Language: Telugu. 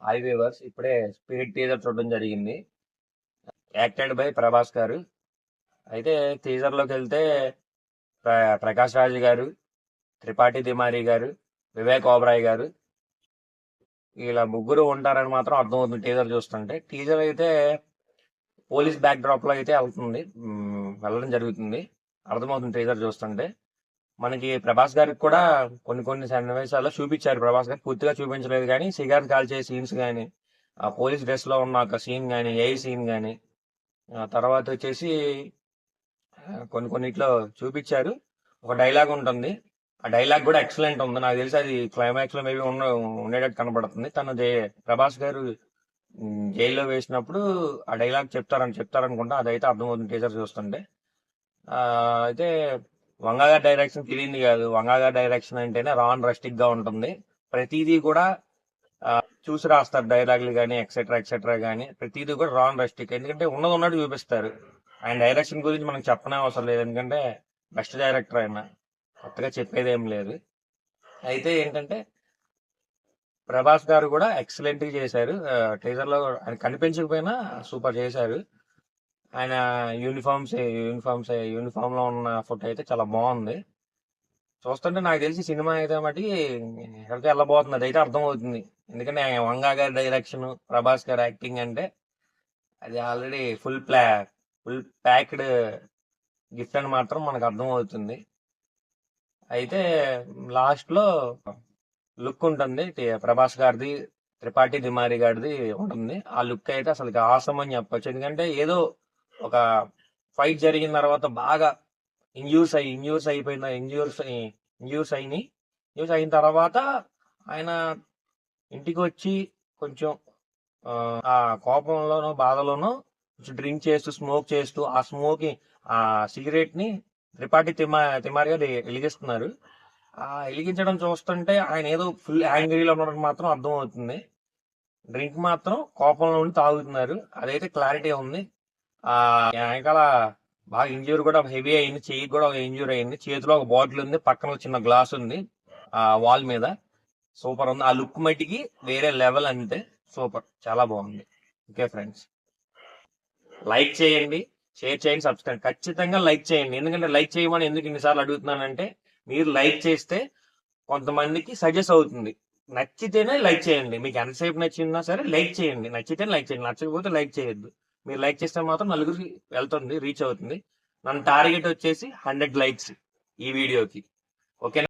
హాయ్ వ్యూవర్స్, ఇప్పుడే స్పిరిట్ టీజర్ చూడడం జరిగింది. యాక్టెడ్ బై ప్రభాస్ గారు. అయితే టీజర్ లోకి వెళ్తే ప్రకాష్ రాజ్ గారు, త్రిపాఠి తిమారి గారు, వివేక్ ఓబరాయ్ గారు, ఇలా ముగ్గురు ఉంటారని మాత్రం అర్థమవుతుంది టీజర్ చూస్తుంటే. టీజర్ అయితే పోలీస్ బ్యాక్ డ్రాప్ లో అయితే వెళ్తుంది, వెళ్ళడం జరుగుతుంది. అర్థమవుతుంది టీజర్ చూస్తుంటే. మనకి ప్రభాస్ గారికి కూడా కొన్ని కొన్ని సన్నివేశాల్లో చూపించారు. ప్రభాస్ గారు పూర్తిగా చూపించలేదు కానీ సిగార్ కాల్చే సీన్స్ కానీ, ఆ పోలీస్ డ్రెస్ లో ఉన్న ఒక సీన్ కానీ, ఏ సీన్ కానీ, తర్వాత వచ్చేసి కొన్ని కొన్నిట్లో చూపించారు. ఒక డైలాగ్ ఉంటుంది, ఆ డైలాగ్ కూడా ఎక్సలెంట్ ఉంది. నాకు తెలిసి అది క్లైమాక్స్ లో మేబీ ఉండేటట్టు కనబడుతుంది. ప్రభాస్ గారు జైల్లో వేసినప్పుడు ఆ డైలాగ్ చెప్తారనుకుంటా. అదైతే అర్థమవుతుంది టీజర్ చూస్తుంటే. అయితే వంగా గారి డైరెక్షన్ తెలియంది కాదు. వంగా గారి డైరెక్షన్ అంటేనే రాన్ రస్టిక్ గా ఉంటుంది. ప్రతిదీ కూడా చూసి రాస్తారు, డైలాగులు కానీ ఎక్సెట్రా ఎక్సెట్రా కానీ ప్రతిదీ కూడా రాన్ రస్టిక్. ఎందుకంటే ఉన్నది ఉన్నట్టు చూపిస్తారు. ఆయన డైరెక్షన్ గురించి మనకు చెప్పనే అవసరం లేదు, ఎందుకంటే బెస్ట్ డైరెక్టర్ ఆయన, కొత్తగా చెప్పేది ఏం లేదు. అయితే ఏంటంటే ప్రభాస్ గారు కూడా ఎక్సలెంట్ గా చేశారు. టీజర్ లో ఆయన కనిపించకపోయినా సూపర్ చేశారు. ఆయన యూనిఫామ్ లో ఉన్న ఫోటో అయితే చాలా బాగుంది. చూస్తుంటే నాకు తెలిసి సినిమా అయితే మటుకి ఎక్కడికి వెళ్ళబోతుంది అది అయితే అర్థమవుతుంది. ఎందుకంటే వంగా గారి డైరెక్షన్, ప్రభాస్ గారి యాక్టింగ్ అంటే అది ఆల్రెడీ ఫుల్ ప్యాక్డ్ గిఫ్ట్ అని మాత్రం మనకు అర్థమవుతుంది. అయితే లాస్ట్ లో లుక్ ఉంటుంది ప్రభాస్ గారిది, త్రిపాఠి తిమారి గారిది ఉంటుంది. ఆ లుక్ అయితే అసలు ఆసం అని చెప్పొచ్చు. ఎందుకంటే ఏదో ఒక ఫైట్ జరిగిన తర్వాత బాగా ఇంజ్యూర్స్ అయిన తర్వాత ఆయన ఇంటికి వచ్చి కొంచెం ఆ కోపంలోనో బాధలోనో కొంచెం డ్రింక్ చేస్తూ స్మోక్ చేస్తూ ఆ సిగరెట్ ని త్రిపాఠి తిమారి గారు వెలిగిస్తున్నారు. ఆ వెలిగించడం చూస్తుంటే ఆయన ఏదో ఫుల్ యాంగ్రీలో ఉండడం మాత్రం అర్థం అవుతుంది. డ్రింక్ మాత్రం కోపంలో ఉండి తాగుతున్నారు, అదైతే క్లారిటీ ఉంది. ఆ వెనకాల బాగా ఇంజ్యూర్ కూడా హెవీ అయింది, చెయ్యి కూడా ఒక ఇంజ్యూర్ అయింది, చేతిలో ఒక బాటిల్ ఉంది, పక్కన చిన్న గ్లాస్ ఉంది ఆ వాల్ మీద. సూపర్ ఉంది, ఆ లుక్ మట్టికి వేరే లెవెల్. అంతే సూపర్, చాలా బాగుంది. ఓకే ఫ్రెండ్స్, లైక్ చేయండి, షేర్ చేయండి, సబ్స్క్రైబ్ ఖచ్చితంగా లైక్ చేయండి. ఎందుకంటే లైక్ చేయమని ఎందుకు ఇన్నిసార్లు అడుగుతున్నానంటే మీరు లైక్ చేస్తే కొంతమందికి సజెస్ట్ అవుతుంది. నచ్చితేనే లైక్ చేయండి. మీకు ఎంతసేపు నచ్చినా సరే లైక్ చేయండి, నచ్చితేనే లైక్ చేయండి, నచ్చకపోతే లైక్ చేయొద్దు. మీరు లైక్ చేస్తే మాత్రం నలుగురికి వెళ్తుంది, రీచ్ అవుతుంది. మన టార్గెట్ వచ్చేసి 100 లైక్స్ ఈ వీడియోకి. ఓకే.